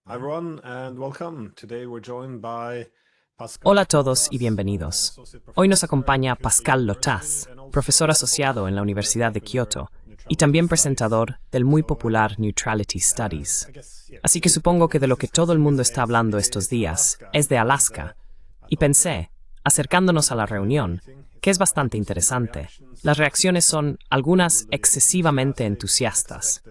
Hi everyone and welcome. Today we're joined by Hola Pascal a todos y bienvenidos. Hoy nos acompaña Pascal Lotaz, profesor asociado en la Universidad de Kioto y también presentador del muy popular Neutrality Studies. Así que supongo que de lo que todo el mundo está hablando estos días es de Alaska. Y pensé, acercándonos a la reunión, que es bastante interesante. Las reacciones son algunas excesivamente entusiastas.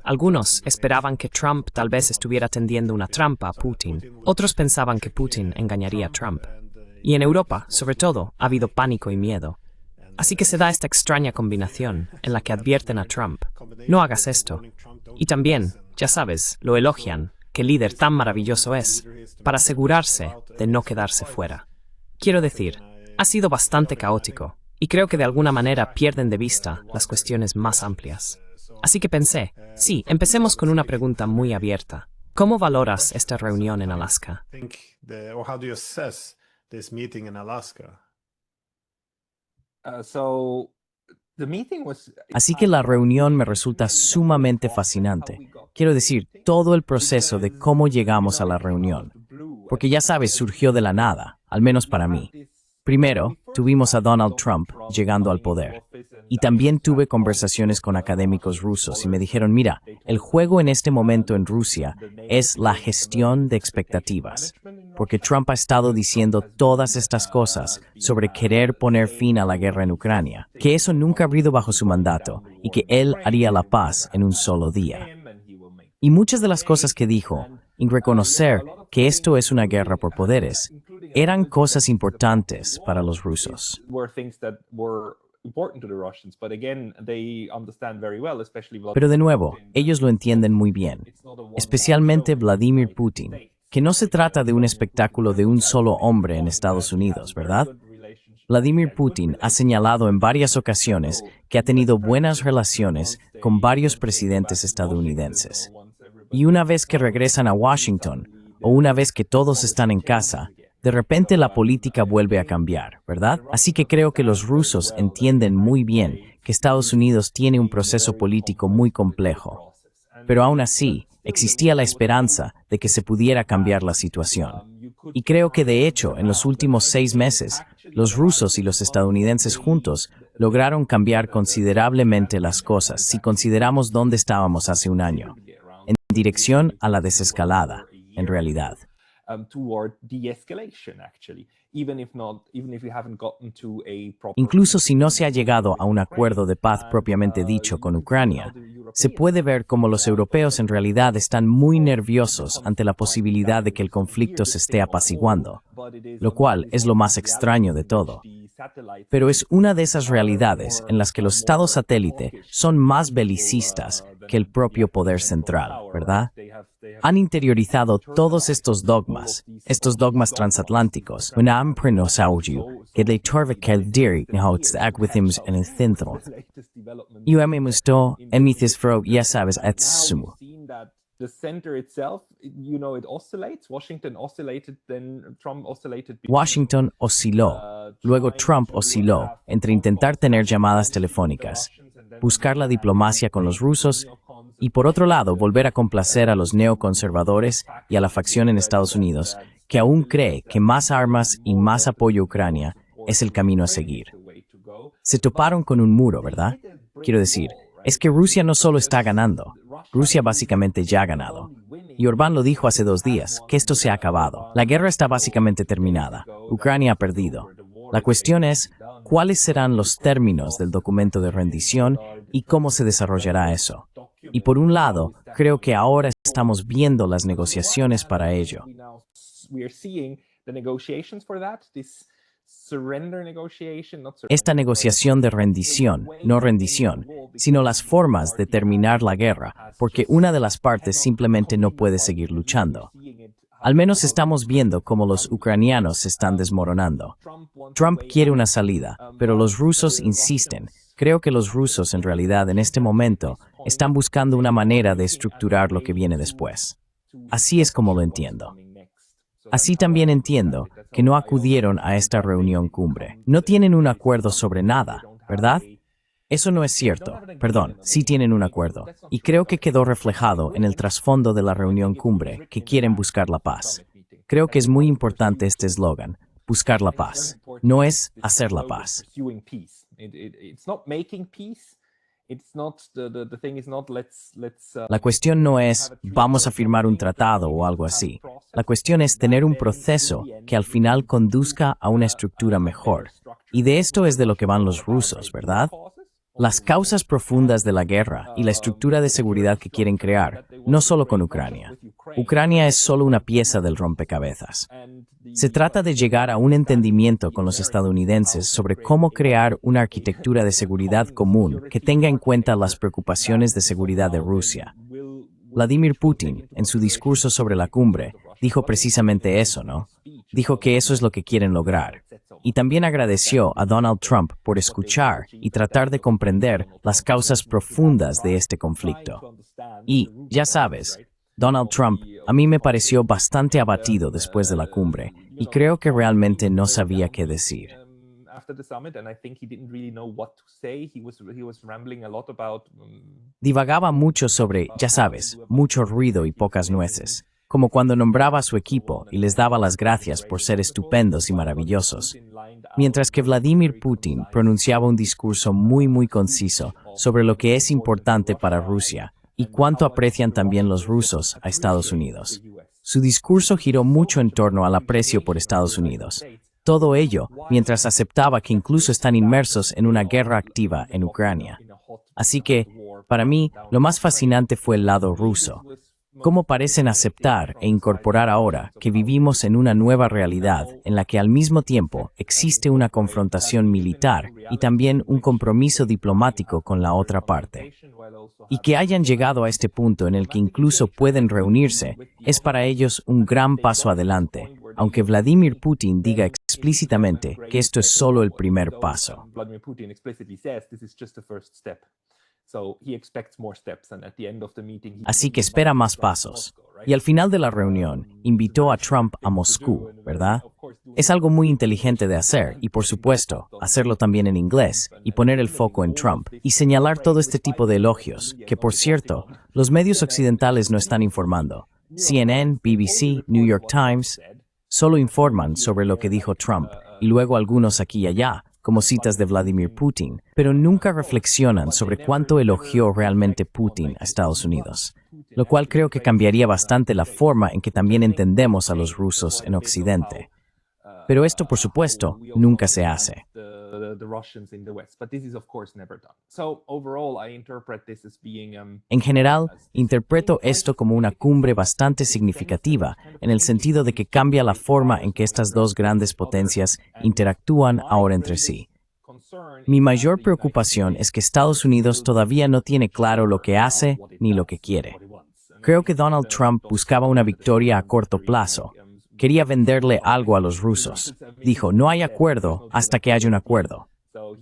Algunos esperaban que Trump tal vez estuviera tendiendo una trampa a Putin. Otros pensaban que Putin engañaría a Trump. Y en Europa, sobre todo, ha habido pánico y miedo. Así que se da esta extraña combinación en la que advierten a Trump, no hagas esto. Y también, ya sabes, lo elogian, qué líder tan maravilloso es, para asegurarse de no quedarse fuera. Quiero decir, ha sido bastante caótico, y creo que de alguna manera pierden de vista las cuestiones más amplias. Así que pensé, sí, empecemos con una pregunta muy abierta. ¿Cómo valoras esta reunión en Alaska? How do you assess this meeting in Alaska? Así que la reunión me resulta sumamente fascinante. Quiero decir, todo el proceso de cómo llegamos a la reunión. Porque ya sabes, surgió de la nada, al menos para mí. Primero, tuvimos a Donald Trump llegando al poder. Y también tuve conversaciones con académicos rusos y me dijeron, mira, el juego en este momento en Rusia es la gestión de expectativas. Porque Trump ha estado diciendo todas estas cosas sobre querer poner fin a la guerra en Ucrania, que eso nunca ha habido bajo su mandato y que él haría la paz en un solo día. Y muchas de las cosas que dijo, en reconocer que esto es una guerra por poderes, eran cosas importantes para los rusos. Pero de nuevo, ellos lo entienden muy bien, especialmente Vladimir Putin, que no se trata de un espectáculo de un solo hombre en Estados Unidos, ¿verdad? Vladimir Putin ha señalado en varias ocasiones que ha tenido buenas relaciones con varios presidentes estadounidenses. Y una vez que regresan a Washington, o una vez que todos están en casa, de repente la política vuelve a cambiar, ¿verdad? Así que creo que los rusos entienden muy bien que Estados Unidos tiene un proceso político muy complejo. Pero aún así, existía la esperanza de que se pudiera cambiar la situación. Y creo que de hecho, en los últimos 6 meses, los rusos y los estadounidenses juntos lograron cambiar considerablemente las cosas si consideramos dónde estábamos hace un año, en dirección a la desescalada, en realidad. Incluso si no se ha llegado a un acuerdo de paz propiamente dicho con Ucrania, se puede ver cómo los europeos en realidad están muy nerviosos ante la posibilidad de que el conflicto se esté apaciguando, lo cual es lo más extraño de todo. Pero es una de esas realidades en las que los estados satélite son más belicistas que el propio poder central, ¿verdad? Han interiorizado todos estos dogmas transatlánticos, que de en mi ya sabes, Washington osciló, luego Trump osciló entre intentar tener llamadas telefónicas, buscar la diplomacia con los rusos y por otro lado volver a complacer a los neoconservadores y a la facción en Estados Unidos que aún cree que más armas y más apoyo a Ucrania es el camino a seguir. Se toparon con un muro, ¿verdad? Quiero decir, es que Rusia no solo está ganando, Rusia básicamente ya ha ganado. Y Orbán lo dijo hace 2 días, que esto se ha acabado. La guerra está básicamente terminada. Ucrania ha perdido. La cuestión es, ¿cuáles serán los términos del documento de rendición y cómo se desarrollará eso? Y por un lado, creo que ahora estamos viendo las negociaciones para ello. Esta negociación de rendición, no rendición, sino las formas de terminar la guerra, porque una de las partes simplemente no puede seguir luchando. Al menos estamos viendo cómo los ucranianos se están desmoronando. Trump quiere una salida, pero los rusos insisten. Creo que los rusos en realidad en este momento están buscando una manera de estructurar lo que viene después. Así es como lo entiendo. Así también entiendo que no acudieron a esta reunión cumbre. No tienen un acuerdo sobre nada, ¿verdad? Eso no es cierto. Perdón, sí tienen un acuerdo. Y creo que quedó reflejado en el trasfondo de la reunión cumbre, que quieren buscar la paz. Creo que es muy importante este eslogan, buscar la paz. No es hacer la paz. La cuestión no es vamos a firmar un tratado o algo así. La cuestión es tener un proceso que al final conduzca a una estructura mejor. Y de esto es de lo que van los rusos, ¿verdad? Las causas profundas de la guerra y la estructura de seguridad que quieren crear, no solo con Ucrania. Ucrania es solo una pieza del rompecabezas. Se trata de llegar a un entendimiento con los estadounidenses sobre cómo crear una arquitectura de seguridad común que tenga en cuenta las preocupaciones de seguridad de Rusia. Vladimir Putin, en su discurso sobre la cumbre, dijo precisamente eso, ¿no? Dijo que eso es lo que quieren lograr. Y también agradeció a Donald Trump por escuchar y tratar de comprender las causas profundas de este conflicto. Y, ya sabes, Donald Trump a mí me pareció bastante abatido después de la cumbre y creo que realmente no sabía qué decir. Divagaba mucho sobre, ya sabes, mucho ruido y pocas nueces, como cuando nombraba a su equipo y les daba las gracias por ser estupendos y maravillosos, mientras que Vladimir Putin pronunciaba un discurso muy conciso sobre lo que es importante para Rusia y cuánto aprecian también los rusos a Estados Unidos. Su discurso giró mucho en torno al aprecio por Estados Unidos. Todo ello mientras aceptaba que incluso están inmersos en una guerra activa en Ucrania. Así que, para mí, lo más fascinante fue el lado ruso. Cómo parecen aceptar e incorporar ahora que vivimos en una nueva realidad en la que al mismo tiempo existe una confrontación militar y también un compromiso diplomático con la otra parte. Y que hayan llegado a este punto en el que incluso pueden reunirse es para ellos un gran paso adelante, aunque Vladimir Putin diga explícitamente que esto es solo el primer paso. Así que espera más pasos. Y al final de la reunión, invitó a Trump a Moscú, ¿verdad? Es algo muy inteligente de hacer y, por supuesto, hacerlo también en inglés y poner el foco en Trump y señalar todo este tipo de elogios, que, por cierto, los medios occidentales no están informando. CNN, BBC, New York Times, solo informan sobre lo que dijo Trump y luego algunos aquí y allá, como citas de Vladimir Putin, pero nunca reflexionan sobre cuánto elogió realmente Putin a Estados Unidos, lo cual creo que cambiaría bastante la forma en que también entendemos a los rusos en Occidente. Pero esto, por supuesto, nunca se hace. En general, interpreto esto como una cumbre bastante significativa, en el sentido de que cambia la forma en que estas dos grandes potencias interactúan ahora entre sí. Mi mayor preocupación es que Estados Unidos todavía no tiene claro lo que hace ni lo que quiere. Creo que Donald Trump buscaba una victoria a corto plazo. Quería venderle algo a los rusos. Dijo, no hay acuerdo hasta que haya un acuerdo.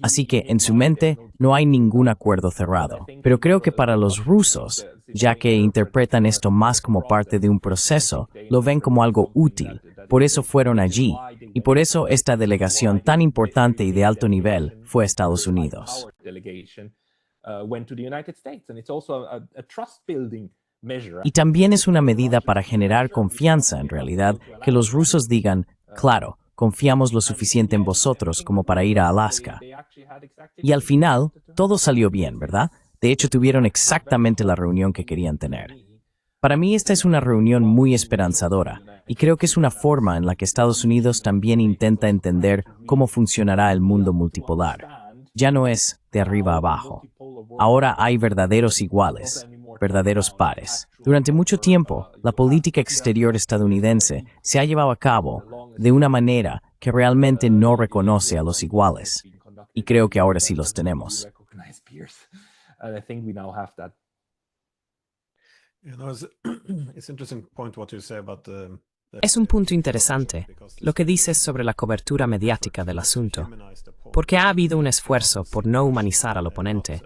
Así que, en su mente, no hay ningún acuerdo cerrado. Pero creo que para los rusos, ya que interpretan esto más como parte de un proceso, lo ven como algo útil. Por eso fueron allí. Y por eso esta delegación tan importante y de alto nivel fue a Estados Unidos. Y también es una medida para generar confianza, en realidad, que los rusos digan, claro, confiamos lo suficiente en vosotros como para ir a Alaska. Y al final, todo salió bien, ¿verdad? De hecho, tuvieron exactamente la reunión que querían tener. Para mí esta es una reunión muy esperanzadora, y creo que es una forma en la que Estados Unidos también intenta entender cómo funcionará el mundo multipolar. Ya no es de arriba a abajo. Ahora hay verdaderos iguales. Verdaderos pares. Durante mucho tiempo, la política exterior estadounidense se ha llevado a cabo de una manera que realmente no reconoce a los iguales. Y creo que ahora sí los tenemos. Es un punto interesante lo que dices sobre la cobertura mediática del asunto, porque ha habido un esfuerzo por no humanizar al oponente,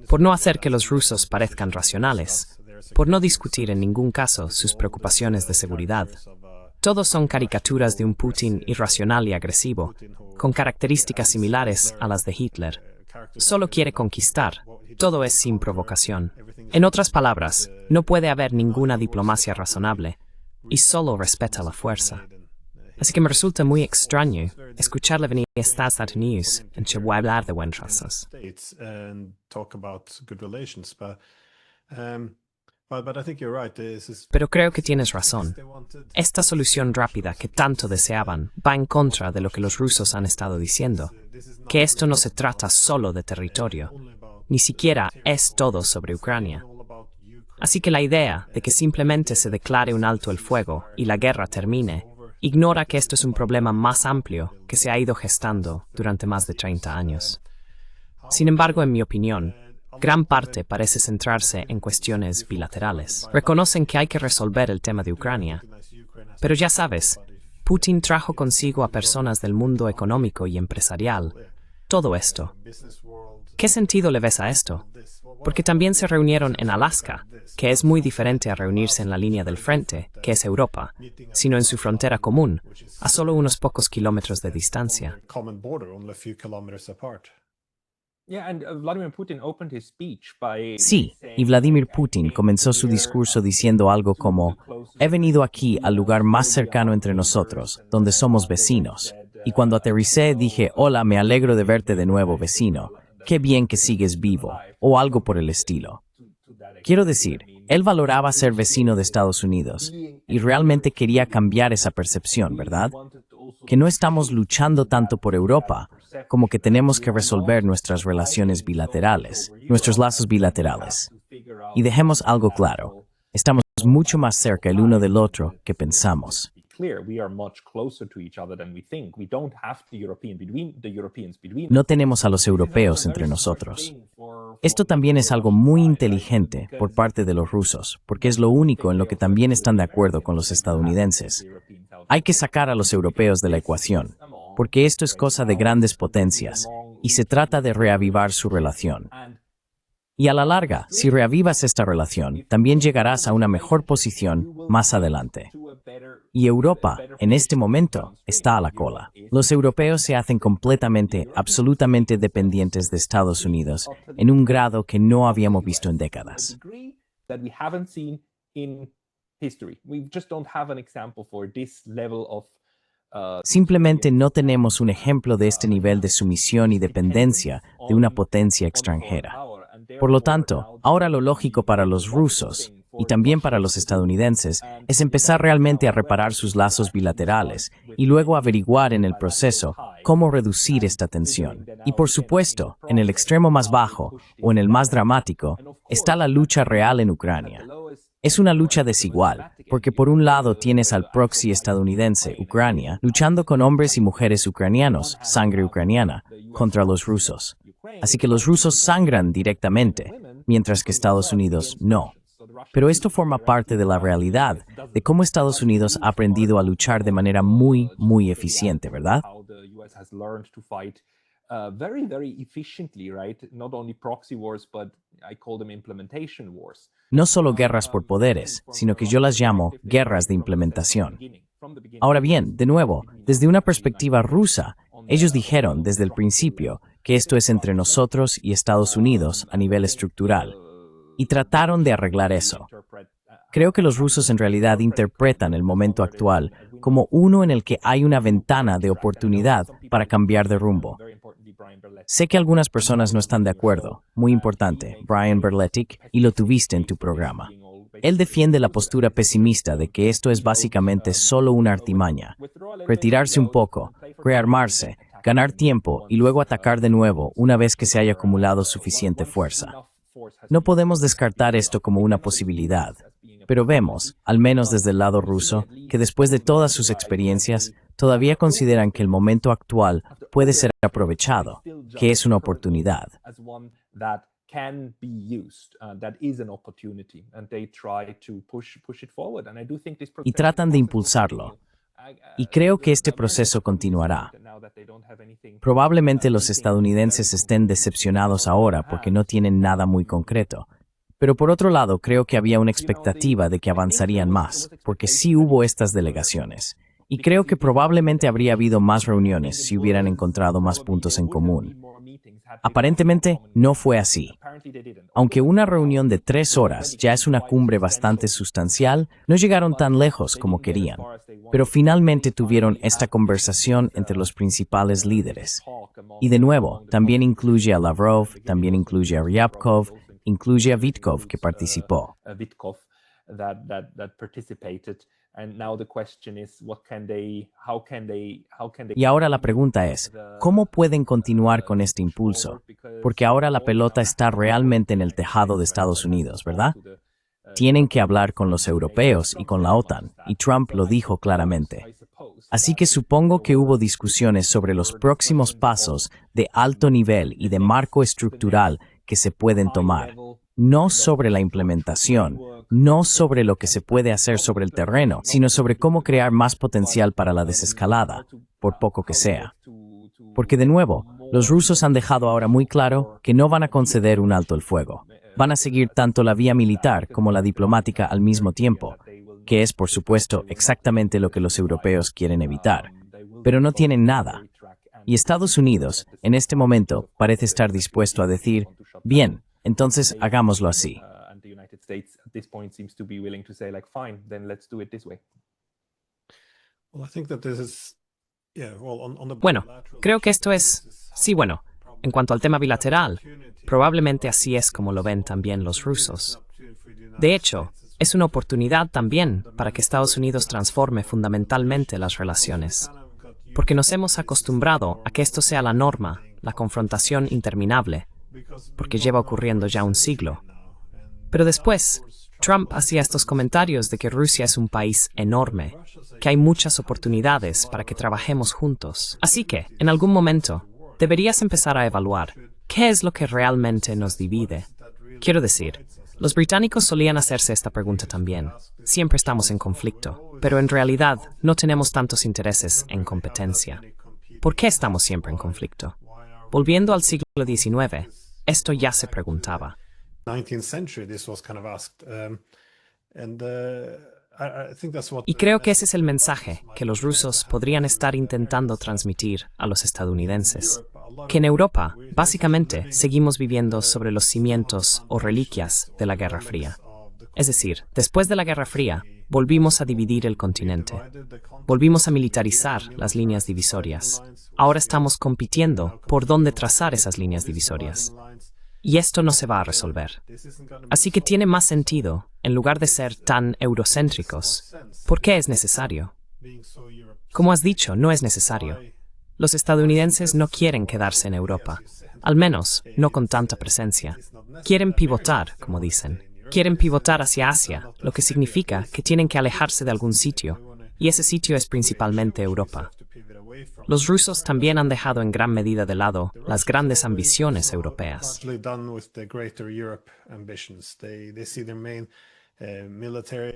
por no hacer que los rusos parezcan racionales, por no discutir en ningún caso sus preocupaciones de seguridad. Todos son caricaturas de un Putin irracional y agresivo, con características similares a las de Hitler. Solo quiere conquistar. Todo es sin provocación. En otras palabras, no puede haber ninguna diplomacia razonable y solo respeta la fuerza. Así que me resulta muy extraño escucharle venir a Estados Unidos en que voy a hablar de buenas razas. Pero creo que tienes razón. Esta solución rápida que tanto deseaban va en contra de lo que los rusos han estado diciendo, que esto no se trata solo de territorio, ni siquiera es todo sobre Ucrania. Así que la idea de que simplemente se declare un alto el fuego y la guerra termine, ignora que esto es un problema más amplio que se ha ido gestando durante más de 30 años. Sin embargo, en mi opinión, gran parte parece centrarse en cuestiones bilaterales. Reconocen que hay que resolver el tema de Ucrania, pero ya sabes, Putin trajo consigo a personas del mundo económico y empresarial. Todo esto. ¿Qué sentido le ves a esto? Porque también se reunieron en Alaska, que es muy diferente a reunirse en la línea del frente, que es Europa, sino en su frontera común, a solo unos pocos kilómetros de distancia. Sí, y Vladimir Putin comenzó su discurso diciendo algo como: he venido aquí al lugar más cercano entre nosotros, donde somos vecinos. Y cuando aterricé dije: hola, me alegro de verte de nuevo, vecino. Qué bien que sigues vivo, o algo por el estilo. Quiero decir, él valoraba ser vecino de Estados Unidos, y realmente quería cambiar esa percepción, ¿verdad? Que no estamos luchando tanto por Europa, como que tenemos que resolver nuestras relaciones bilaterales, nuestros lazos bilaterales. Y dejemos algo claro, estamos mucho más cerca el uno del otro que pensamos. No tenemos a los europeos entre nosotros. Esto también es algo muy inteligente por parte de los rusos, porque es lo único en lo que también están de acuerdo con los estadounidenses. Hay que sacar a los europeos de la ecuación, porque esto es cosa de grandes potencias, y se trata de reavivar su relación. Y a la larga, si reavivas esta relación, también llegarás a una mejor posición más adelante. Y Europa, en este momento, está a la cola. Los europeos se hacen completamente, absolutamente dependientes de Estados Unidos, en un grado que no habíamos visto en décadas. Simplemente no tenemos un ejemplo de este nivel de sumisión y dependencia de una potencia extranjera. Por lo tanto, ahora lo lógico para los rusos, y también para los estadounidenses, es empezar realmente a reparar sus lazos bilaterales y luego averiguar en el proceso cómo reducir esta tensión. Y por supuesto, en el extremo más bajo, o en el más dramático, está la lucha real en Ucrania. Es una lucha desigual, porque por un lado tienes al proxy estadounidense, Ucrania, luchando con hombres y mujeres ucranianos, sangre ucraniana, contra los rusos. Así que los rusos sangran directamente, mientras que Estados Unidos no. Pero esto forma parte de la realidad de cómo Estados Unidos ha aprendido a luchar de manera muy, muy eficiente, ¿verdad? No solo guerras por poderes, sino que yo las llamo guerras de implementación. Ahora bien, de nuevo, desde una perspectiva rusa, ellos dijeron desde el principio que esto es entre nosotros y Estados Unidos a nivel estructural, y trataron de arreglar eso. Creo que los rusos en realidad interpretan el momento actual como uno en el que hay una ventana de oportunidad para cambiar de rumbo. Sé que algunas personas no están de acuerdo, muy importante, Brian Berletic, y lo tuviste en tu programa. Él defiende la postura pesimista de que esto es básicamente solo una artimaña. Retirarse un poco, rearmarse, ganar tiempo y luego atacar de nuevo una vez que se haya acumulado suficiente fuerza. No podemos descartar esto como una posibilidad, pero vemos, al menos desde el lado ruso, que después de todas sus experiencias, todavía consideran que el momento actual puede ser aprovechado, que es una oportunidad. Y tratan de impulsarlo. Y creo que este proceso continuará. Probablemente los estadounidenses estén decepcionados ahora porque no tienen nada muy concreto. Pero por otro lado, creo que había una expectativa de que avanzarían más, porque sí hubo estas delegaciones. Y creo que probablemente habría habido más reuniones si hubieran encontrado más puntos en común. Aparentemente no fue así. Aunque una reunión de 3 horas ya es una cumbre bastante sustancial, no llegaron tan lejos como querían. Pero finalmente tuvieron esta conversación entre los principales líderes. Y de nuevo, también incluye a Lavrov, también incluye a Ryabkov, incluye a Vitkov que participó. Y ahora la pregunta es, ¿cómo pueden continuar con este impulso? Porque ahora la pelota está realmente en el tejado de Estados Unidos, ¿verdad? Tienen que hablar con los europeos y con la OTAN, y Trump lo dijo claramente. Así que supongo que hubo discusiones sobre los próximos pasos de alto nivel y de marco estructural que se pueden tomar, no sobre la implementación, no sobre lo que se puede hacer sobre el terreno, sino sobre cómo crear más potencial para la desescalada, por poco que sea. Porque de nuevo, los rusos han dejado ahora muy claro que no van a conceder un alto el fuego. Van a seguir tanto la vía militar como la diplomática al mismo tiempo, que es, por supuesto, exactamente lo que los europeos quieren evitar. Pero no tienen nada. Y Estados Unidos, en este momento, parece estar dispuesto a decir, bien, entonces hagámoslo así. Bueno, creo que esto es... Sí, bueno, en cuanto al tema bilateral, probablemente así es como lo ven también los rusos. De hecho, es una oportunidad también para que Estados Unidos transforme fundamentalmente las relaciones. Porque nos hemos acostumbrado a que esto sea la norma, la confrontación interminable, porque lleva ocurriendo ya un siglo. Pero después, Trump hacía estos comentarios de que Rusia es un país enorme, que hay muchas oportunidades para que trabajemos juntos. Así que, en algún momento, deberías empezar a evaluar qué es lo que realmente nos divide. Quiero decir, los británicos solían hacerse esta pregunta también. Siempre estamos en conflicto, pero en realidad no tenemos tantos intereses en competencia. ¿Por qué estamos siempre en conflicto? Volviendo al siglo XIX, esto ya se preguntaba. Y creo que ese es el mensaje que los rusos podrían estar intentando transmitir a los estadounidenses. Que en Europa, básicamente, seguimos viviendo sobre los cimientos o reliquias de la Guerra Fría. Es decir, después de la Guerra Fría, volvimos a dividir el continente. Volvimos a militarizar las líneas divisorias. Ahora estamos compitiendo por dónde trazar esas líneas divisorias. Y esto no se va a resolver. Así que tiene más sentido, en lugar de ser tan eurocéntricos, ¿por qué es necesario? Como has dicho, no es necesario. Los estadounidenses no quieren quedarse en Europa, al menos no con tanta presencia. Quieren pivotar, como dicen. Quieren pivotar hacia Asia, lo que significa que tienen que alejarse de algún sitio, y ese sitio es principalmente Europa. Los rusos también han dejado en gran medida de lado las grandes ambiciones europeas.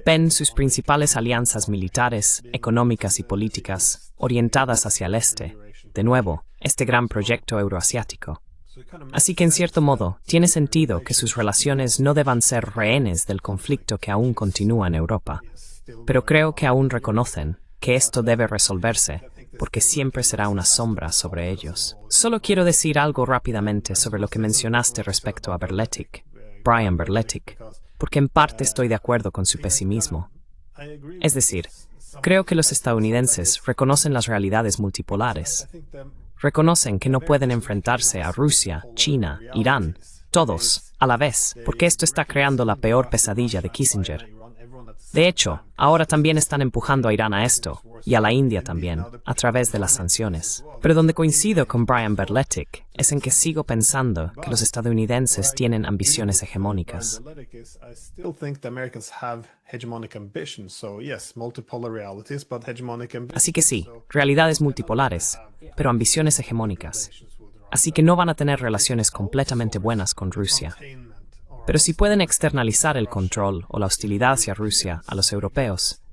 Ven sus principales alianzas militares, económicas y políticas orientadas hacia el este, de nuevo, este gran proyecto euroasiático. Así que en cierto modo, tiene sentido que sus relaciones no deban ser rehenes del conflicto que aún continúa en Europa. Pero creo que aún reconocen que esto debe resolverse, porque siempre será una sombra sobre ellos. Solo quiero decir algo rápidamente sobre lo que mencionaste respecto a Berletic, Brian Berletic, porque en parte estoy de acuerdo con su pesimismo. Es decir, creo que los estadounidenses reconocen las realidades multipolares. Reconocen que no pueden enfrentarse a Rusia, China, Irán, todos, a la vez, porque esto está creando la peor pesadilla de Kissinger. De hecho, ahora también están empujando a Irán a esto, y a la India también, a través de las sanciones. Pero donde coincido con Brian Berletic es en que sigo pensando que los estadounidenses tienen ambiciones hegemónicas. Así que sí, realidades multipolares, pero ambiciones hegemónicas. Así que no van a tener relaciones completamente buenas con Rusia. Pero si pueden externalizar el control o la hostilidad hacia Rusia a los europeos,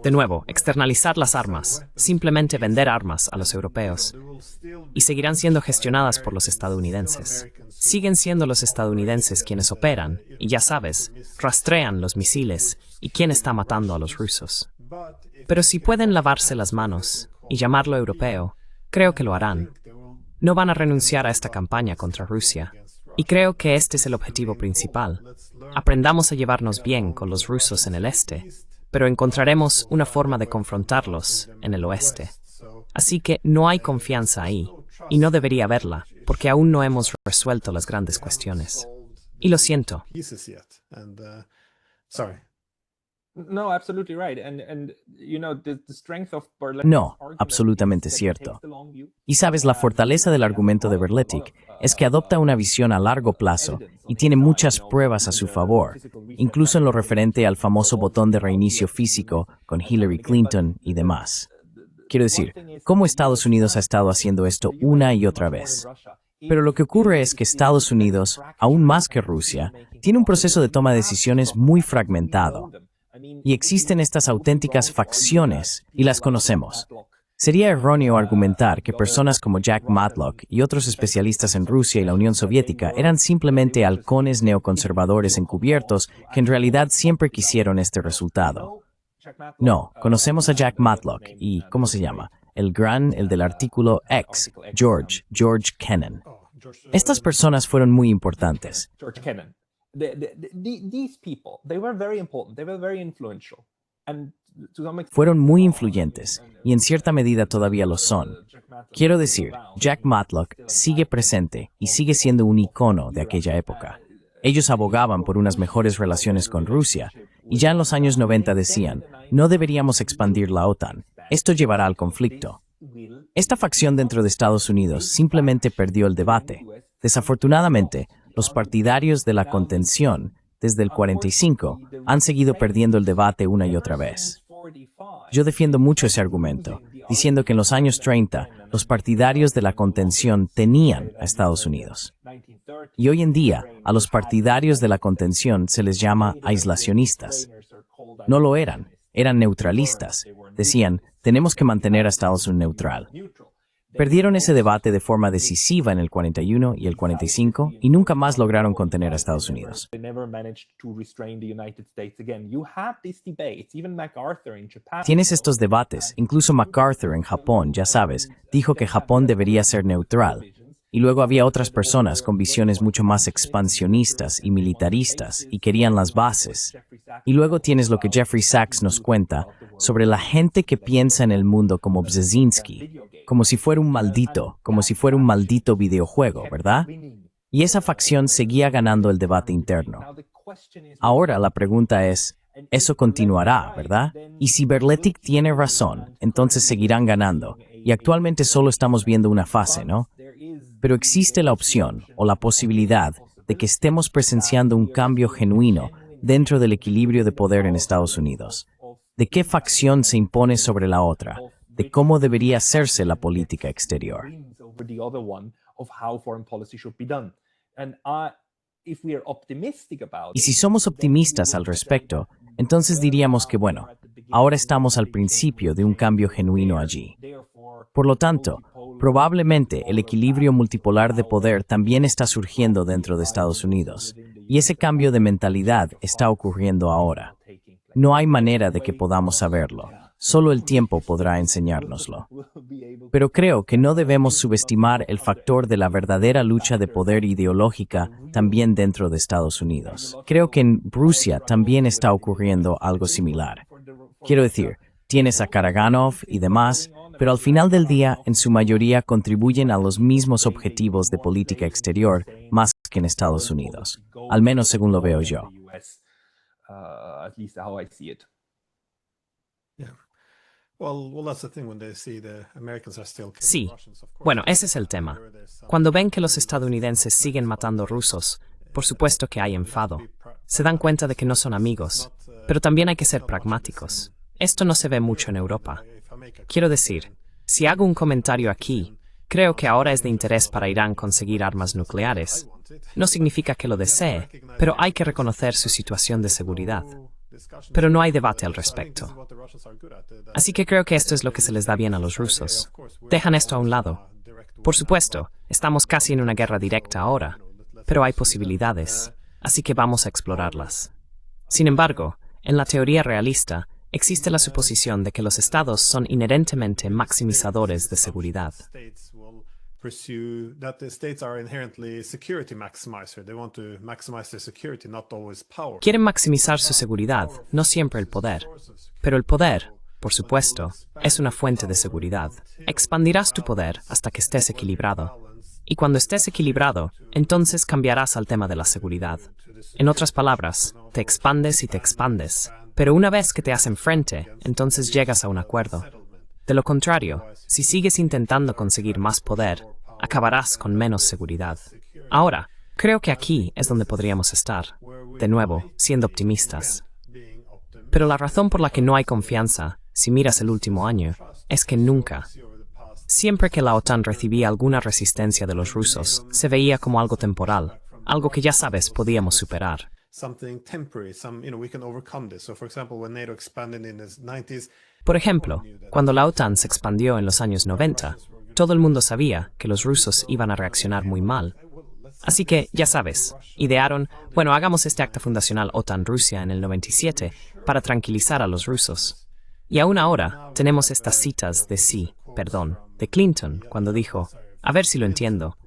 de nuevo, externalizar las armas, simplemente vender armas a los europeos, y seguirán siendo gestionadas por los estadounidenses. Siguen siendo los estadounidenses quienes operan, y ya sabes, rastrean los misiles y quién está matando a los rusos. Pero si pueden lavarse las manos y llamarlo europeo, creo que lo harán. no van a renunciar a esta campaña contra Rusia. Y creo que este es el objetivo principal. Aprendamos a llevarnos bien con los rusos en el este, pero encontraremos una forma de confrontarlos en el oeste. Así que no hay confianza ahí, y no debería haberla, porque aún no hemos resuelto las grandes cuestiones. Y lo siento. No, absolutely right. And you know, the strength of Berletic's No, argument absolutamente is that he cierto. takes the long view. Y sabes, la fortaleza del argumento de Berletic es que adopta una visión a largo plazo y tiene muchas pruebas a su favor, incluso en lo referente al famoso botón de reinicio físico con Hillary Clinton y demás. Quiero decir, cómo Estados Unidos ha estado haciendo esto una y otra vez. Pero lo que ocurre es que Estados Unidos, aún más que Rusia, tiene un proceso de toma de decisiones muy fragmentado. Y existen estas auténticas facciones, y las conocemos. Sería erróneo argumentar que personas como Jack Matlock y otros especialistas en Rusia y la Unión Soviética eran simplemente halcones neoconservadores encubiertos que en realidad siempre quisieron este resultado. No, conocemos a Jack Matlock y, ¿cómo se llama? El del artículo X, George Kennan. Estas personas fueron muy importantes. George Kennan. These people, they were very important, they were very influential. And to some extent, Fueron muy influyentes y en cierta medida todavía lo son. Quiero decir, Jack Matlock sigue presente y sigue siendo un icono de aquella época. Ellos abogaban por unas mejores relaciones con Rusia y ya en los años 90 decían, no deberíamos expandir la OTAN, esto llevará al conflicto. Esta facción dentro de Estados Unidos simplemente perdió el debate. Desafortunadamente, los partidarios de la contención, desde el 45, han seguido perdiendo el debate una y otra vez. Yo defiendo mucho ese argumento, diciendo que en los años 30, los partidarios de la contención tenían a Estados Unidos. Y hoy en día, a los partidarios de la contención se les llama aislacionistas. No lo eran neutralistas. Decían, tenemos que mantener a Estados Unidos neutral. Perdieron ese debate de forma decisiva en el 41 y el 45 y nunca más lograron contener a Estados Unidos. Tienes estos debates, incluso MacArthur en Japón, ya sabes, dijo que Japón debería ser neutral. Y luego había otras personas con visiones mucho más expansionistas y militaristas y querían las bases. Y luego tienes lo que Jeffrey Sachs nos cuenta sobre la gente que piensa en el mundo como Brzezinski, como si fuera un maldito videojuego, ¿verdad? Y esa facción seguía ganando el debate interno. Ahora la pregunta es, eso continuará, ¿verdad? Y si Berletic tiene razón, entonces seguirán ganando. Y actualmente solo estamos viendo una fase, ¿no? Pero existe la opción o la posibilidad de que estemos presenciando un cambio genuino dentro del equilibrio de poder en Estados Unidos. ¿De qué facción se impone sobre la otra? ¿De cómo debería hacerse la política exterior? Y si somos optimistas al respecto, entonces diríamos que, bueno, ahora estamos al principio de un cambio genuino allí. Por lo tanto, probablemente el equilibrio multipolar de poder también está surgiendo dentro de Estados Unidos, y ese cambio de mentalidad está ocurriendo ahora. No hay manera de que podamos saberlo, solo el tiempo podrá enseñárnoslo. Pero creo que no debemos subestimar el factor de la verdadera lucha de poder ideológica también dentro de Estados Unidos. Creo que en Rusia también está ocurriendo algo similar. Quiero decir, tienes a Karaganov y demás, pero al final del día, en su mayoría contribuyen a los mismos objetivos de política exterior más que en Estados Unidos, al menos según lo veo yo. Sí, bueno, ese es el tema. Cuando ven que los estadounidenses siguen matando rusos, por supuesto que hay enfado. Se dan cuenta de que no son amigos, pero también hay que ser pragmáticos. Esto no se ve mucho en Europa. Quiero decir, si hago un comentario aquí, creo que ahora es de interés para Irán conseguir armas nucleares. No significa que lo desee, pero hay que reconocer su situación de seguridad. Pero no hay debate al respecto. Así que creo que esto es lo que se les da bien a los rusos. Dejan esto a un lado. Por supuesto, estamos casi en una guerra directa ahora, pero hay posibilidades, así que vamos a explorarlas. Sin embargo, en la teoría realista, existe la suposición de que los estados son inherentemente maximizadores de seguridad. pursue that the states are inherently security maximizer. They want to maximize their security, not always power. Quieren maximizar su seguridad, no siempre el poder. Pero el poder, por supuesto, es una fuente de seguridad. Expandirás tu poder hasta que estés equilibrado. Y cuando estés equilibrado, entonces cambiarás al tema de la seguridad. En otras palabras, te expandes y te expandes. Pero una vez que te hacen frente, entonces llegas a un acuerdo. De lo contrario, si sigues intentando conseguir más poder, acabarás con menos seguridad. Ahora, creo que aquí es donde podríamos estar, de nuevo, siendo optimistas. Pero la razón por la que no hay confianza, si miras el último año, es que nunca, siempre que la OTAN recibía alguna resistencia de los rusos, se veía como algo temporal, algo que ya sabes podíamos superar. Something temporary, we can overcome this. So, for example, when NATO expanded in the 90s, Por ejemplo, cuando la OTAN se expandió en los años 90, todo el mundo sabía que los rusos iban a reaccionar muy mal. Así que, ya sabes, idearon, bueno, hagamos este acta fundacional OTAN-Rusia en el 97 para tranquilizar a los rusos. Y aún ahora tenemos estas citas de Clinton, cuando dijo, a ver si lo entiendo,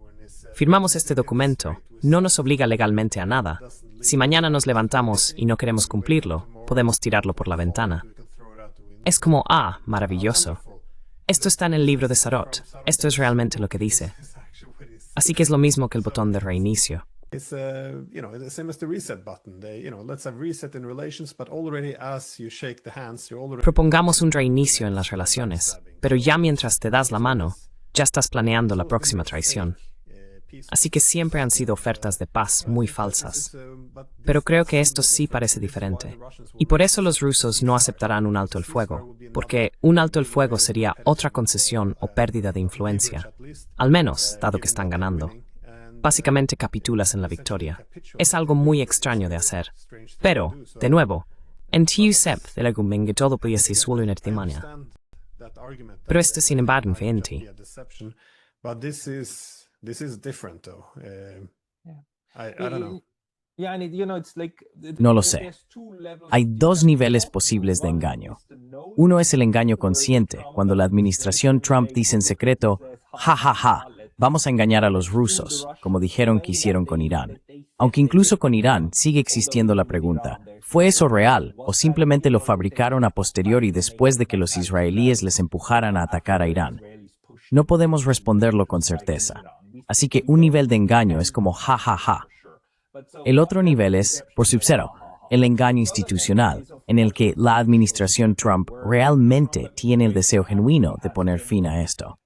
firmamos este documento, no nos obliga legalmente a nada. Si mañana nos levantamos y no queremos cumplirlo, podemos tirarlo por la ventana. Es como, maravilloso. Esto está en el libro de Sarot. Esto es realmente lo que dice. Así que es lo mismo que el botón de reinicio. it's the same as the reset button. Let's have reset in relations, but already as you shake the hands, you're already... Propongamos un reinicio en las relaciones, pero ya mientras te das la mano, ya estás planeando la próxima traición. Así que siempre han sido ofertas de paz muy falsas. Pero creo que esto sí parece diferente. Y por eso los rusos no aceptarán un alto el fuego, porque un alto el fuego sería otra concesión o pérdida de influencia. Al menos, dado que están ganando. Básicamente capitulas en la victoria. Es algo muy extraño de hacer. Pero, de nuevo, en tiu sep de la que todo puede ser solo una timania. Pero esto sin embargo en ti. But this is different, though. I don't know. Yeah, and it's like No lo sé. Hay dos niveles posibles de engaño. Uno es el engaño consciente, cuando la administración Trump dice en secreto, vamos a engañar a los rusos, como dijeron que hicieron con Irán. Aunque incluso con Irán sigue existiendo la pregunta, ¿fue eso real o simplemente lo fabricaron a posteriori después de que los israelíes les empujaran a atacar a Irán? No podemos responderlo con certeza. Así que un nivel de engaño es como El otro nivel es, por subcero, el engaño institucional, en el que la administración Trump realmente tiene el deseo genuino de poner fin a esto.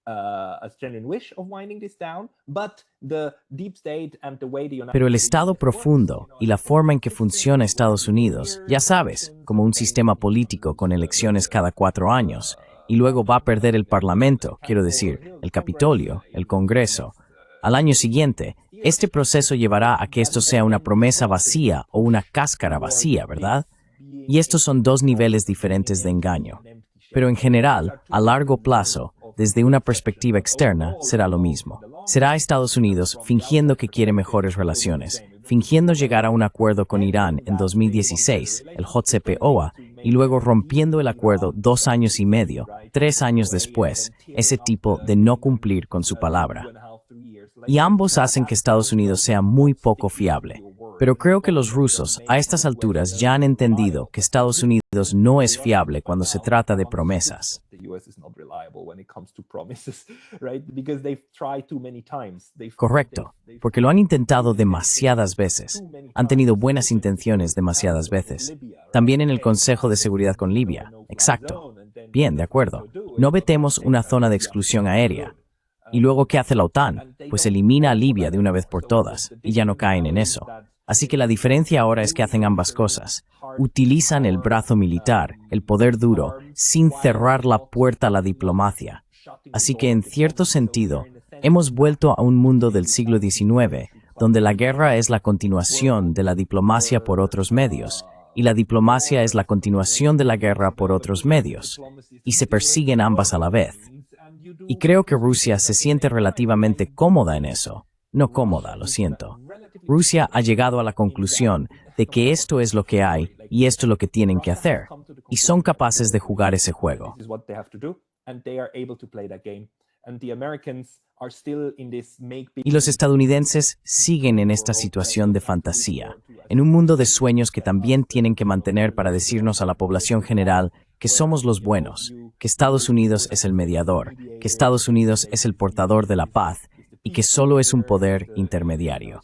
Pero el Estado profundo y la forma en que funciona Estados Unidos, ya sabes, como un sistema político con elecciones cada 4 años, y luego va a perder el Parlamento, quiero decir, el Capitolio, el Congreso. Al año siguiente, este proceso llevará a que esto sea una promesa vacía o una cáscara vacía, ¿verdad? Y estos son dos niveles diferentes de engaño. Pero en general, a largo plazo, desde una perspectiva externa, será lo mismo. Será Estados Unidos fingiendo que quiere mejores relaciones, fingiendo llegar a un acuerdo con Irán en 2016, el JCPOA, y luego rompiendo el acuerdo 2 años y medio, 3 años después, ese tipo de no cumplir con su palabra. Y ambos hacen que Estados Unidos sea muy poco fiable. Pero creo que los rusos, a estas alturas, ya han entendido que Estados Unidos no es fiable cuando se trata de promesas. Correcto, porque lo han intentado demasiadas veces. Han tenido buenas intenciones demasiadas veces. También en el Consejo de Seguridad con Libia. Exacto. Bien, de acuerdo. No vetemos una zona de exclusión aérea. ¿Y luego qué hace la OTAN? Pues elimina a Libia de una vez por todas, y ya no caen en eso. Así que la diferencia ahora es que hacen ambas cosas. Utilizan el brazo militar, el poder duro, sin cerrar la puerta a la diplomacia. Así que en cierto sentido, hemos vuelto a un mundo del siglo XIX, donde la guerra es la continuación de la diplomacia por otros medios, y la diplomacia es la continuación de la guerra por otros medios, y se persiguen ambas a la vez. Y creo que Rusia se siente relativamente cómoda en eso. No cómoda, lo siento. Rusia ha llegado a la conclusión de que esto es lo que hay y esto es lo que tienen que hacer. Y son capaces de jugar ese juego. Y los estadounidenses siguen en esta situación de fantasía, en un mundo de sueños que también tienen que mantener para decirnos a la población general que somos los buenos, que Estados Unidos es el mediador, que Estados Unidos es el portador de la paz y que solo es un poder intermediario.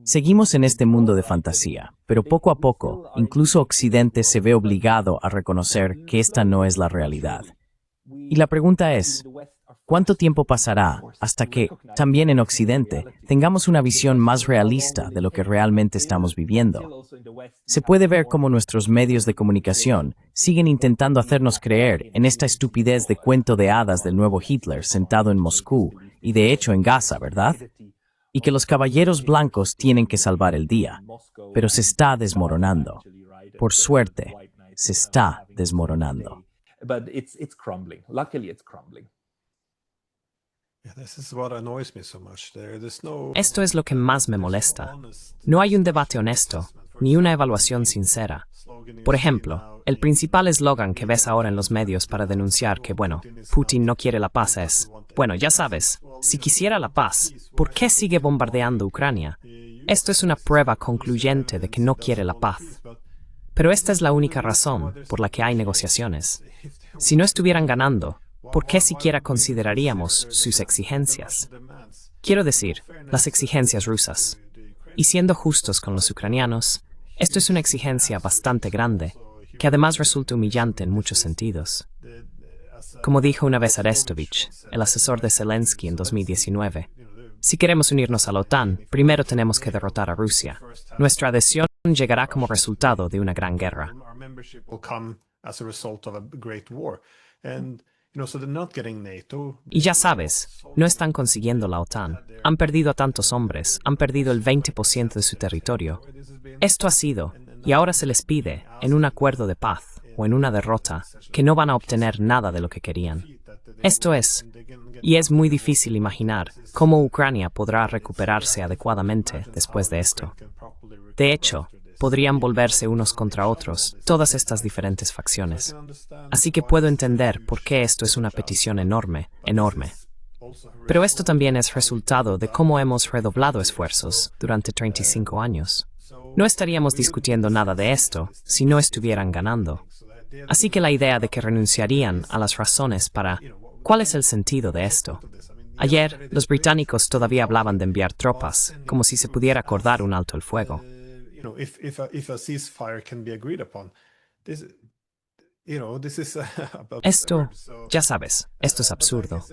Seguimos en este mundo de fantasía, pero poco a poco, incluso Occidente se ve obligado a reconocer que esta no es la realidad. Y la pregunta es, ¿cuánto tiempo pasará hasta que, también en Occidente, tengamos una visión más realista de lo que realmente estamos viviendo? Se puede ver cómo nuestros medios de comunicación siguen intentando hacernos creer en esta estupidez de cuento de hadas del nuevo Hitler sentado en Moscú y de hecho en Gaza, ¿verdad? Y que los caballeros blancos tienen que salvar el día, pero se está desmoronando. Por suerte, se está desmoronando. Esto es lo que más me molesta. No hay un debate honesto, ni una evaluación sincera. Por ejemplo, el principal eslogan que ves ahora en los medios para denunciar que, bueno, Putin no quiere la paz es, bueno, ya sabes, si quisiera la paz, ¿por qué sigue bombardeando Ucrania? Esto es una prueba concluyente de que no quiere la paz. Pero esta es la única razón por la que hay negociaciones. Si no estuvieran ganando, ¿por qué siquiera consideraríamos sus exigencias? Quiero decir, las exigencias rusas. Y siendo justos con los ucranianos, esto es una exigencia bastante grande, que además resulta humillante en muchos sentidos. Como dijo una vez Arestovich, el asesor de Zelensky en 2019, si queremos unirnos a la OTAN, primero tenemos que derrotar a Rusia. Nuestra adhesión llegará como resultado de una gran guerra. Y ya sabes, no están consiguiendo la OTAN. Han perdido a tantos hombres, han perdido el 20% de su territorio. Esto ha sido, y ahora se les pide, en un acuerdo de paz o en una derrota, que no van a obtener nada de lo que querían. Esto es, y es muy difícil imaginar cómo Ucrania podrá recuperarse adecuadamente después de esto. De hecho, podrían volverse unos contra otros, todas estas diferentes facciones. Así que puedo entender por qué esto es una petición enorme, enorme. Pero esto también es resultado de cómo hemos redoblado esfuerzos durante 35 años. No estaríamos discutiendo nada de esto si no estuvieran ganando. Así que la idea de que renunciarían a las razones para ¿cuál es el sentido de esto? Ayer, los británicos todavía hablaban de enviar tropas, como si se pudiera acordar un alto el fuego. Esto, ya sabes, esto es absurdo.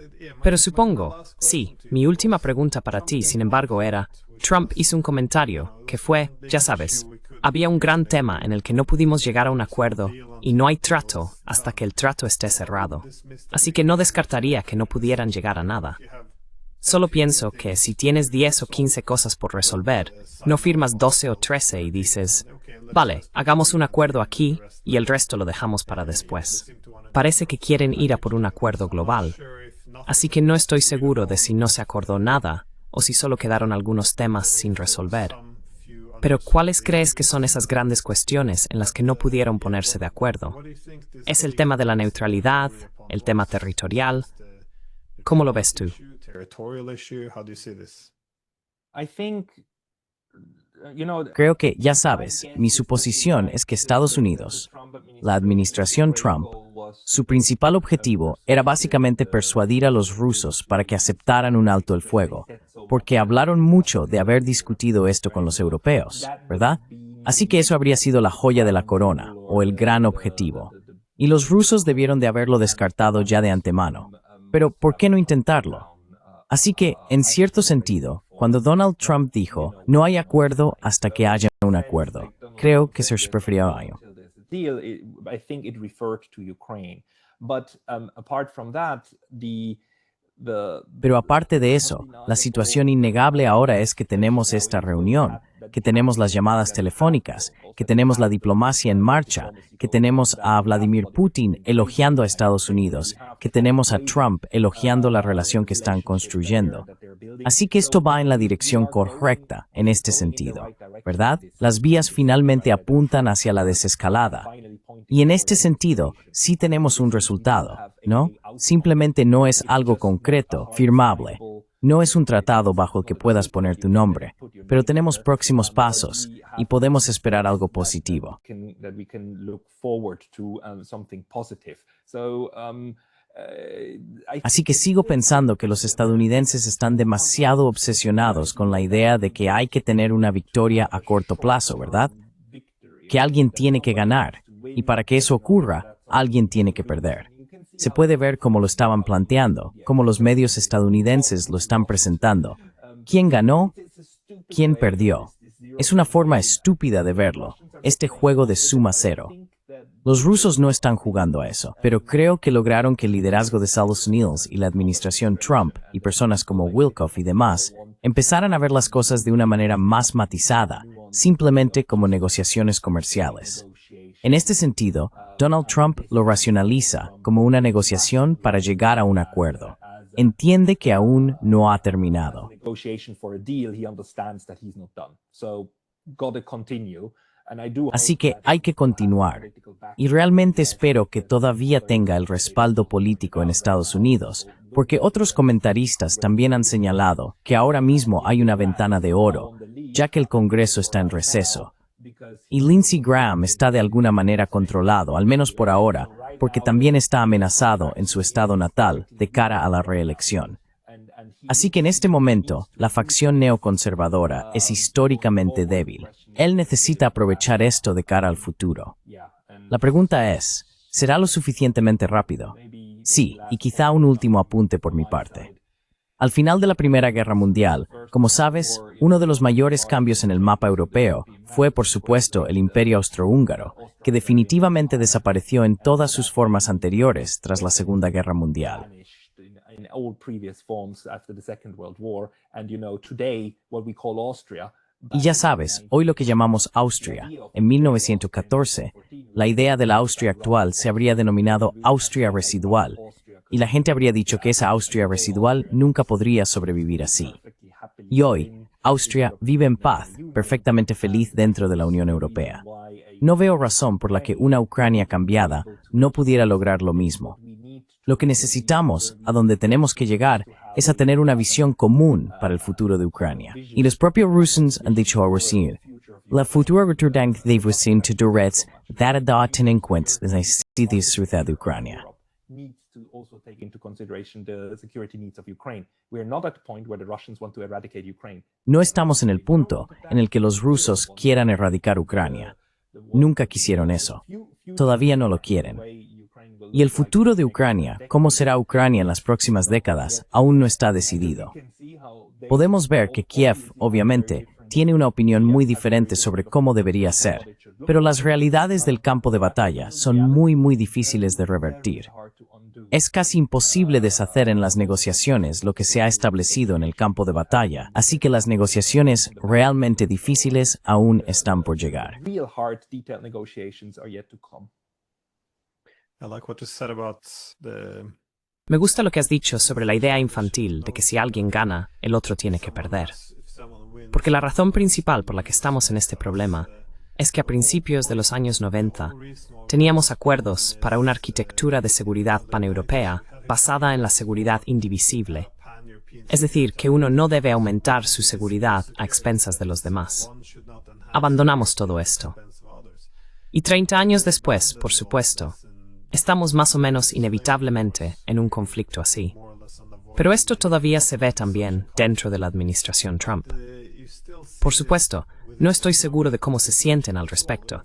Pero supongo, sí, mi última pregunta para ti, sin embargo, era, Trump hizo un comentario que fue, ya sabes, había un gran tema en el que no pudimos llegar a un acuerdo y no hay trato hasta que el trato esté cerrado. Así que no descartaría que no pudieran llegar a nada. Solo pienso que si tienes 10 o 15 cosas por resolver, no firmas 12 o 13 y dices, vale, hagamos un acuerdo aquí y el resto lo dejamos para después. Parece que quieren ir a por un acuerdo global. Así que no estoy seguro de si no se acordó nada o si solo quedaron algunos temas sin resolver. Pero ¿cuáles crees que son esas grandes cuestiones en las que no pudieron ponerse de acuerdo? ¿Es el tema de la neutralidad? ¿El tema territorial? ¿Cómo lo ves tú? Creo que, ya sabes, mi suposición es que Estados Unidos, la administración Trump, su principal objetivo era básicamente persuadir a los rusos para que aceptaran un alto el fuego, porque hablaron mucho de haber discutido esto con los europeos, ¿verdad? Así que eso habría sido la joya de la corona, o el gran objetivo. Y los rusos debieron de haberlo descartado ya de antemano. Pero, ¿por qué no intentarlo? Así que, en cierto sentido, cuando Donald Trump dijo, no hay acuerdo hasta que haya un acuerdo, creo que se refirió a ello. Pero aparte de eso, la situación innegable ahora es que tenemos esta reunión, que tenemos las llamadas telefónicas, que tenemos la diplomacia en marcha, que tenemos a Vladimir Putin elogiando a Estados Unidos, que tenemos a Trump elogiando la relación que están construyendo. Así que esto va en la dirección correcta en este sentido, ¿verdad? Las vías finalmente apuntan hacia la desescalada. Y en este sentido, sí tenemos un resultado, ¿no? Simplemente no es algo concreto, firmable. No es un tratado bajo el que puedas poner tu nombre, pero tenemos próximos pasos y podemos esperar algo positivo. Así que sigo pensando que los estadounidenses están demasiado obsesionados con la idea de que hay que tener una victoria a corto plazo, ¿verdad? Que alguien tiene que ganar, y para que eso ocurra, alguien tiene que perder. Se puede ver cómo lo estaban planteando, cómo los medios estadounidenses lo están presentando. ¿Quién ganó? ¿Quién perdió? Es una forma estúpida de verlo, este juego de suma cero. Los rusos no están jugando a eso, pero creo que lograron que el liderazgo de Estados Unidos y la administración Trump y personas como Wilcoff y demás empezaran a ver las cosas de una manera más matizada, simplemente como negociaciones comerciales. En este sentido, Donald Trump lo racionaliza como una negociación para llegar a un acuerdo. Entiende que aún no ha terminado. Así que hay que continuar. Y realmente espero que todavía tenga el respaldo político en Estados Unidos, porque otros comentaristas también han señalado que ahora mismo hay una ventana de oro, ya que el Congreso está en receso. Y Lindsey Graham está de alguna manera controlado, al menos por ahora, porque también está amenazado en su estado natal de cara a la reelección. Así que en este momento, la facción neoconservadora es históricamente débil. Él necesita aprovechar esto de cara al futuro. La pregunta es, ¿será lo suficientemente rápido? Sí, y quizá un último apunte por mi parte. Al final de la Primera Guerra Mundial, como sabes, uno de los mayores cambios en el mapa europeo fue, por supuesto, el Imperio Austrohúngaro, que definitivamente desapareció en todas sus formas anteriores tras la Segunda Guerra Mundial. Y ya sabes, hoy lo que llamamos Austria, en 1914, la idea de la Austria actual se habría denominado Austria residual, y la gente habría dicho que esa Austria residual nunca podría sobrevivir así. Y hoy, Austria vive en paz, perfectamente feliz dentro de la Unión Europea. No veo razón por la que una Ucrania cambiada no pudiera lograr lo mismo. Lo que necesitamos, a donde tenemos que llegar, es a tener una visión común para el futuro de Ucrania. Y los propios rusos han dicho algo así. La futura return de Rusia to Durets, dada da ten en cuenta las necesidades de Ucrania. To also take into consideration the security needs of Ukraine. We are not at the point where the Russians want to eradicate Ukraine. No estamos en el punto en el que los rusos quieran erradicar Ucrania. Nunca quisieron eso. Todavía no lo quieren. Y el futuro de Ucrania, cómo será Ucrania en las próximas décadas, aún no está decidido. Podemos ver que Kiev, obviamente, tiene una opinión muy diferente sobre cómo debería ser, pero las realidades del campo de batalla son muy difíciles de revertir. Es casi imposible deshacer en las negociaciones lo que se ha establecido en el campo de batalla, así que las negociaciones realmente difíciles aún están por llegar. Me gusta lo que has dicho sobre la idea infantil de que si alguien gana, el otro tiene que perder. Porque la razón principal por la que estamos en este problema es que a principios de los años 90 teníamos acuerdos para una arquitectura de seguridad paneuropea basada en la seguridad indivisible. Es decir, que uno no debe aumentar su seguridad a expensas de los demás. Abandonamos todo esto. Y 30 años después, por supuesto, estamos más o menos inevitablemente en un conflicto así. Pero esto todavía se ve también dentro de la administración Trump. Por supuesto, no estoy seguro de cómo se sienten al respecto.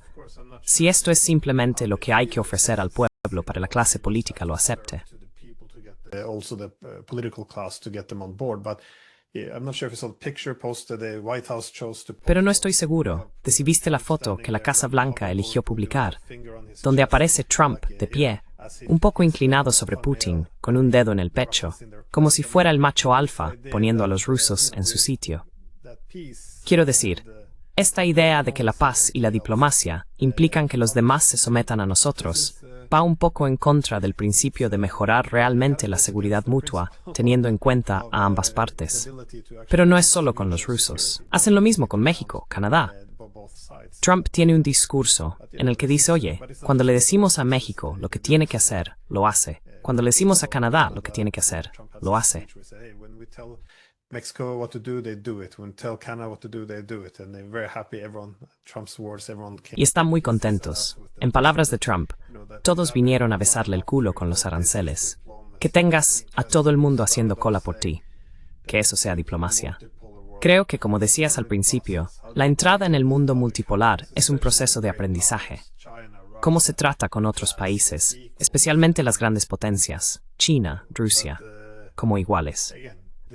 Si esto es simplemente lo que hay que ofrecer al pueblo para que la clase política lo acepte. Pero no estoy seguro de si viste la foto que la Casa Blanca eligió publicar, donde aparece Trump de pie, un poco inclinado sobre Putin, con un dedo en el pecho, como si fuera el macho alfa poniendo a los rusos en su sitio. Quiero decir, esta idea de que la paz y la diplomacia implican que los demás se sometan a nosotros va un poco en contra del principio de mejorar realmente la seguridad mutua, teniendo en cuenta a ambas partes. Pero no es solo con los rusos. Hacen lo mismo con México, Canadá. Trump tiene un discurso en el que dice, oye, cuando le decimos a México lo que tiene que hacer, lo hace. Cuando le decimos a Canadá lo que tiene que hacer, lo hace. Mexico what to do, they do it. When tell Canada what to do, they do it. And they're very happy. Everyone, Trump's words, everyone came. Y están muy contentos. En palabras de Trump, todos vinieron a besarle el culo con los aranceles. Que tengas a todo el mundo haciendo cola por ti. Que eso sea diplomacia. Creo que, como decías al principio, la entrada en el mundo multipolar es un proceso de aprendizaje. Cómo se trata con otros países, especialmente las grandes potencias, China, Rusia, como iguales.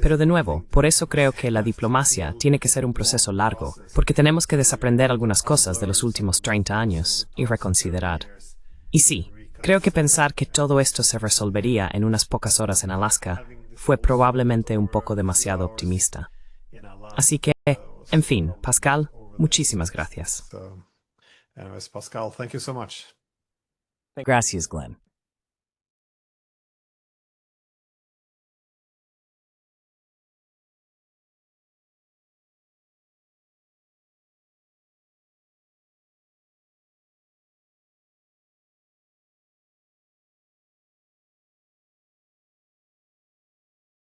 Pero de nuevo, por eso creo que la diplomacia tiene que ser un proceso largo, porque tenemos que desaprender algunas cosas de los últimos 30 años y reconsiderar. Y sí, creo que pensar que todo esto se resolvería en unas pocas horas en Alaska fue probablemente un poco demasiado optimista. Así que, en fin, Pascal, muchísimas gracias. Anyways, Pascal, thank you so much. Gracias, Glenn.